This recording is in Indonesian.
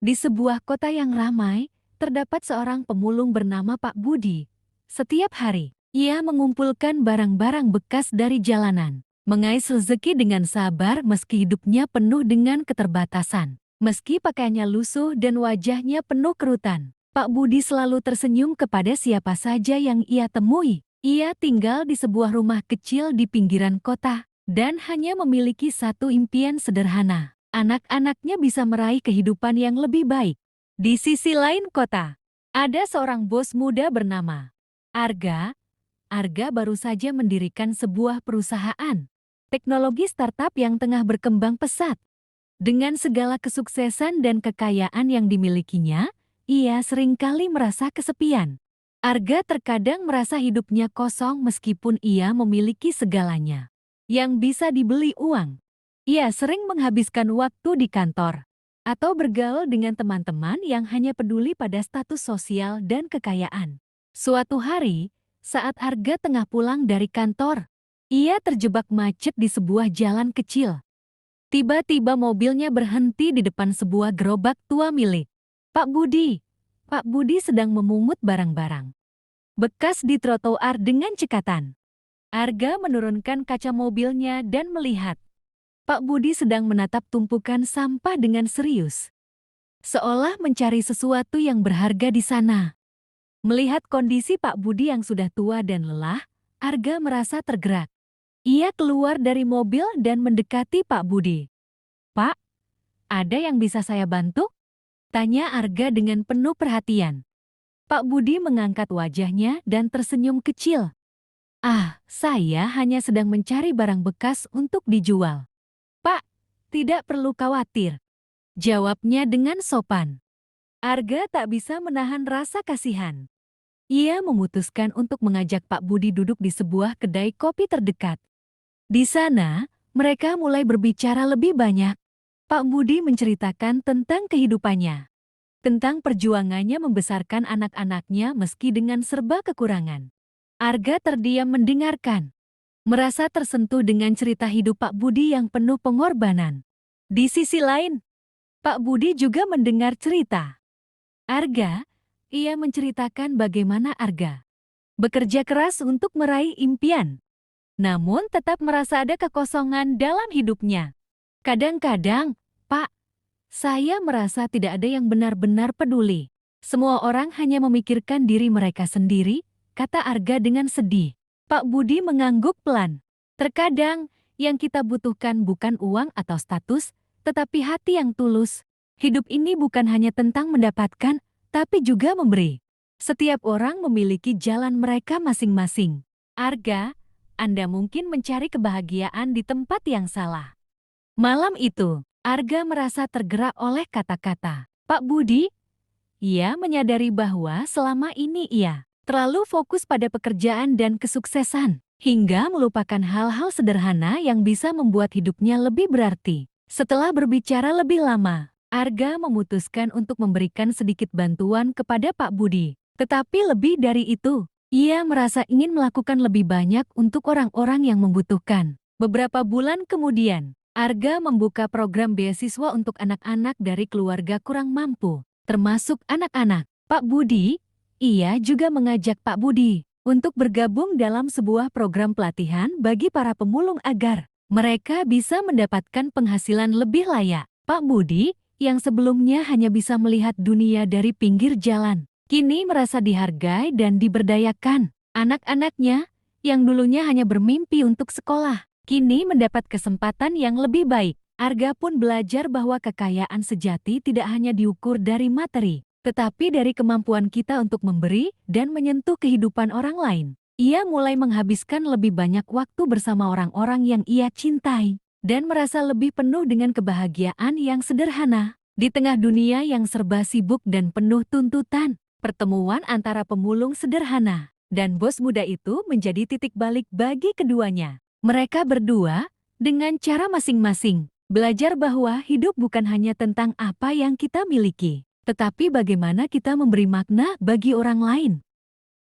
Di sebuah kota yang ramai, terdapat seorang pemulung bernama Pak Budi. Setiap hari, ia mengumpulkan barang-barang bekas dari jalanan, mengais rezeki dengan sabar meski hidupnya penuh dengan keterbatasan. Meski pakaiannya lusuh dan wajahnya penuh kerutan, Pak Budi selalu tersenyum kepada siapa saja yang ia temui. Ia tinggal di sebuah rumah kecil di pinggiran kota dan hanya memiliki satu impian sederhana. Anak-anaknya bisa meraih kehidupan yang lebih baik. Di sisi lain kota, ada seorang bos muda bernama Arga. Arga baru saja mendirikan sebuah perusahaan teknologi startup yang tengah berkembang pesat. Dengan segala kesuksesan dan kekayaan yang dimilikinya, ia seringkali merasa kesepian. Arga terkadang merasa hidupnya kosong meskipun ia memiliki segalanya yang bisa dibeli uang. Ia sering menghabiskan waktu di kantor atau bergaul dengan teman-teman yang hanya peduli pada status sosial dan kekayaan. Suatu hari, saat Arga tengah pulang dari kantor, ia terjebak macet di sebuah jalan kecil. Tiba-tiba mobilnya berhenti di depan sebuah gerobak tua milik Pak Budi. Pak Budi sedang memungut barang-barang bekas di trotoar dengan cekatan. Arga menurunkan kaca mobilnya dan melihat Pak Budi sedang menatap tumpukan sampah dengan serius, seolah mencari sesuatu yang berharga di sana. Melihat kondisi Pak Budi yang sudah tua dan lelah, Arga merasa tergerak. Ia keluar dari mobil dan mendekati Pak Budi. "Pak, ada yang bisa saya bantu?" tanya Arga dengan penuh perhatian. Pak Budi mengangkat wajahnya dan tersenyum kecil. "Ah, saya hanya sedang mencari barang bekas untuk dijual." "Pak, tidak perlu khawatir," jawabnya dengan sopan. Arga tak bisa menahan rasa kasihan. Ia memutuskan untuk mengajak Pak Budi duduk di sebuah kedai kopi terdekat. Di sana, mereka mulai berbicara lebih banyak. Pak Budi menceritakan tentang kehidupannya, tentang perjuangannya membesarkan anak-anaknya meski dengan serba kekurangan. Arga terdiam mendengarkan, merasa tersentuh dengan cerita hidup Pak Budi yang penuh pengorbanan. Di sisi lain, Pak Budi juga mendengar cerita Arga. Ia menceritakan bagaimana Arga bekerja keras untuk meraih impian, namun tetap merasa ada kekosongan dalam hidupnya. "Kadang-kadang, Pak, saya merasa tidak ada yang benar-benar peduli. Semua orang hanya memikirkan diri mereka sendiri," kata Arga dengan sedih. Pak Budi mengangguk pelan. "Terkadang, yang kita butuhkan bukan uang atau status, tetapi hati yang tulus. Hidup ini bukan hanya tentang mendapatkan, tapi juga memberi. Setiap orang memiliki jalan mereka masing-masing. Arga, Anda mungkin mencari kebahagiaan di tempat yang salah." Malam itu, Arga merasa tergerak oleh kata-kata Pak Budi. Ia menyadari bahwa selama ini ia terlalu fokus pada pekerjaan dan kesuksesan, hingga melupakan hal-hal sederhana yang bisa membuat hidupnya lebih berarti. Setelah berbicara lebih lama, Arga memutuskan untuk memberikan sedikit bantuan kepada Pak Budi. Tetapi lebih dari itu, ia merasa ingin melakukan lebih banyak untuk orang-orang yang membutuhkan. Beberapa bulan kemudian, Arga membuka program beasiswa untuk anak-anak dari keluarga kurang mampu, termasuk anak-anak Pak Budi. Ia juga mengajak Pak Budi untuk bergabung dalam sebuah program pelatihan bagi para pemulung agar mereka bisa mendapatkan penghasilan lebih layak. Pak Budi, yang sebelumnya hanya bisa melihat dunia dari pinggir jalan, kini merasa dihargai dan diberdayakan. Anak-anaknya, yang dulunya hanya bermimpi untuk sekolah, kini mendapat kesempatan yang lebih baik. Arga pun belajar bahwa kekayaan sejati tidak hanya diukur dari materi, tetapi dari kemampuan kita untuk memberi dan menyentuh kehidupan orang lain. Ia mulai menghabiskan lebih banyak waktu bersama orang-orang yang ia cintai, dan merasa lebih penuh dengan kebahagiaan yang sederhana. Di tengah dunia yang serba sibuk dan penuh tuntutan, pertemuan antara pemulung sederhana dan bos muda itu menjadi titik balik bagi keduanya. Mereka berdua, dengan cara masing-masing, belajar bahwa hidup bukan hanya tentang apa yang kita miliki, tetapi bagaimana kita memberi makna bagi orang lain.